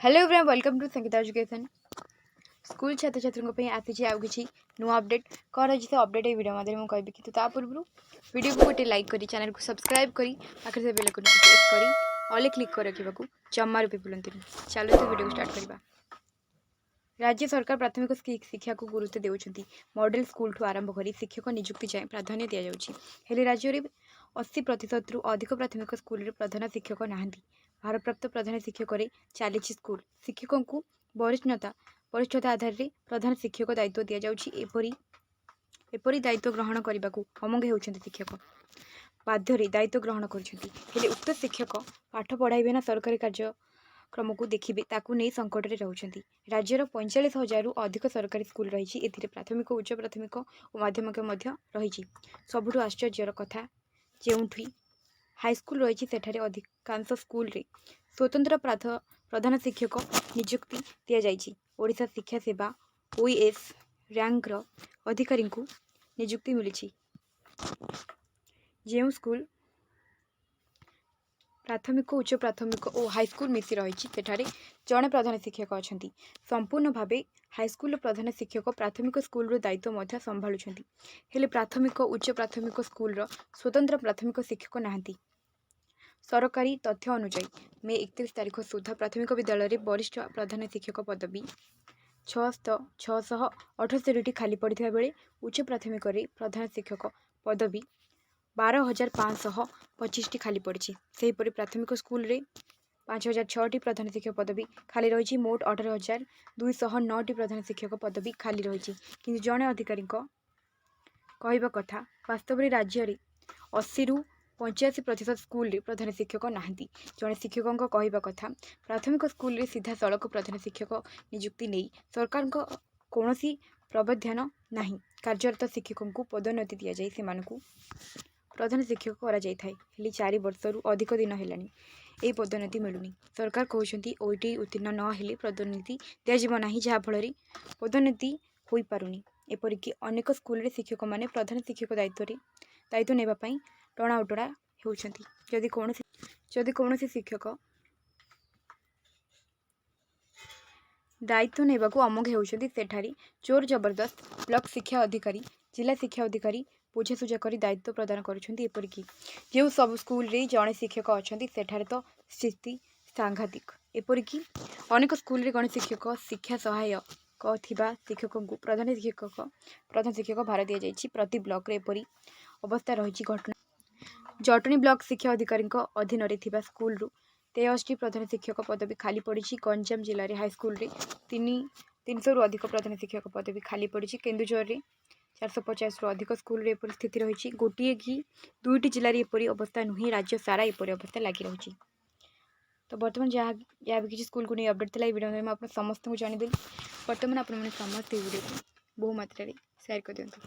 Hello everyone welcome to Sangeeta education school छात्र छात्री आसी आउ कि नुआ अपडेट कौन अच्छी से अपडेट वीडियो मध्य मुझे कहबी कि पूर्व वीडियो को गोटे लाइक करी चैनल को सब्सक्राइब करी आखिर से बेल आइकन को प्रेस करी ऑल क्लिक कर रखा जमार भी भूलती चलो तो वीडियो को स्टार्ट करवा। राज्य सरकार प्राथमिक शिक्षा को गुरुत्व देउछंती। मॉडल स्कूल ठू आरंभ करी शिक्षक नियुक्ति जाए प्राधान्य दि जाउछि। हेले राज्य में 80% रु अधिक प्राथमिक स्कूल रे प्रधान शिक्षक नाहांती। भारप्राप्त प्रधान शिक्षक चली स्कूल शिक्षकों को वरिष्ठता आधार में प्रधान शिक्षक दायित्व दि जाउछि। एपरी दायित्व ग्रहण करने को अमंग होउछंती शिक्षक बाध्य दायित्व ग्रहण कर उक्त शिक्षक पाठ पढ़ाइबे ना सरकारी कार्यक्रम को देखिए ताकू नहीं संकट में रहउछंती। राज्यर 45,000 रु अधिक सरकारी स्कूल रही एथिरे प्राथमिक उच्च प्राथमिक और माध्यमिक रही। सबुठ आश्चर्यर कथा जेउठी हाईस्कूल रही सेठारे अधिकांश स्कूल रे स्वतंत्र प्रधान शिक्षक नियुक्ति दि जाइछि। ओडिशा शिक्षा सेवा ओएस रैंक अधिकारी को नियुक्ति मिली। जो स्कूल प्राथमिक उच्च प्राथमिक और हाईस्कूल मिसी रही जड़े प्रधान शिक्षक अच्छा संपूर्ण भाव हाईस्कूल प्रधान शिक्षक प्राथमिक स्कूल दायित्व संभालुं। हेले प्राथमिक उच्च प्राथमिक स्कूल स्वतंत्र प्राथमिक शिक्षक नाहांती। सरकारी तथ्य अनुसार मे 31 तारीख सुधा प्राथमिक विद्यालय वरिष्ठ प्रधान शिक्षक पदवी 678 खाली पड़ा बेले उच्च प्राथमिक प्रधान शिक्षक पदवी 12,525 खाली पड़ी। से प्राथमिक स्कूल रे 5,006 प्रधान शिक्षक पदवी खाली रही। मोट 18,209 प्रधान शिक्षक पदवी खाली रही। कि जड़े अधिकारी कहवा कथा वास्तव में राज्य में 80 रु 85% स्कूल रे प्रधान शिक्षक नाहांती। जड़े शिक्षकों कहवा कथा प्राथमिक स्कूल रे सीधा सड़क प्रधान शिक्षक नियुक्ति नहीं सरकार कौन प्रावधान नहीं। कार्यरत शिक्षकों को पदोन्नति दि जाए से प्रधान शिक्षक करा जाय थाए। हेली 4 वर्षरु अधिक दिन हेलानी ए पदोन्नति मिलुनी। सरकार कहउछंती ओईटी उत्तीर्ण न हेले पदोन्नति दिया नाही जहा फल पदोन्नति होई पारुनी। एपरिक अनेक स्कूल रे शिक्षक माने प्रधान शिक्षक दायित्व नेबा पई टणा उटड़ा होउछंती। जदि कौन शिक्षक दायित्व नेबा को अमंग होउछंती सेठारी चोर जबरदस्त ब्लॉक शिक्षा अधिकारी जिला शिक्षा अधिकारी बुझासुझा कर दायित्व प्रदान करुछंती। एपरिक जो सब स्कूल रे जड़े शिक्षक अच्छा सेठारे तो स्थिति सांघातिक। एपरिक अनेक स्कूल रे गण शिक्षक शिक्षा सहायक थिबा शिक्षकों को प्रधान शिक्षक भार दि जाइछि। प्रति ब्लॉक रे एपरी अवस्था रही। घटना जटनी ब्लॉक शिक्षा अधिकारी अधीन रे थिबा स्कूल रु 63 प्रधान शिक्षक पदवी खाली पड़ी। गंजाम जिले में हाईस्कूल रे 300 रु अधिक प्रधान शिक्षक पदवी खाली पड़ी। केन्दुझर रे 450 रु अधिक स्कूल रे एपरी स्थिति रही। गोटे कि 2टी जिले में एपरी अवस्था नुहे राज्य सारा एपरी अवस्था लगी रही। तो बर्तमान जहाँ भी किसी स्कूल को नहीं अपडेट थी वीडियो में आप समस्त को जनईदेली। बर्तमान आप समस्त वीडियो को बहु मात्रा शेयर कर दिंतु।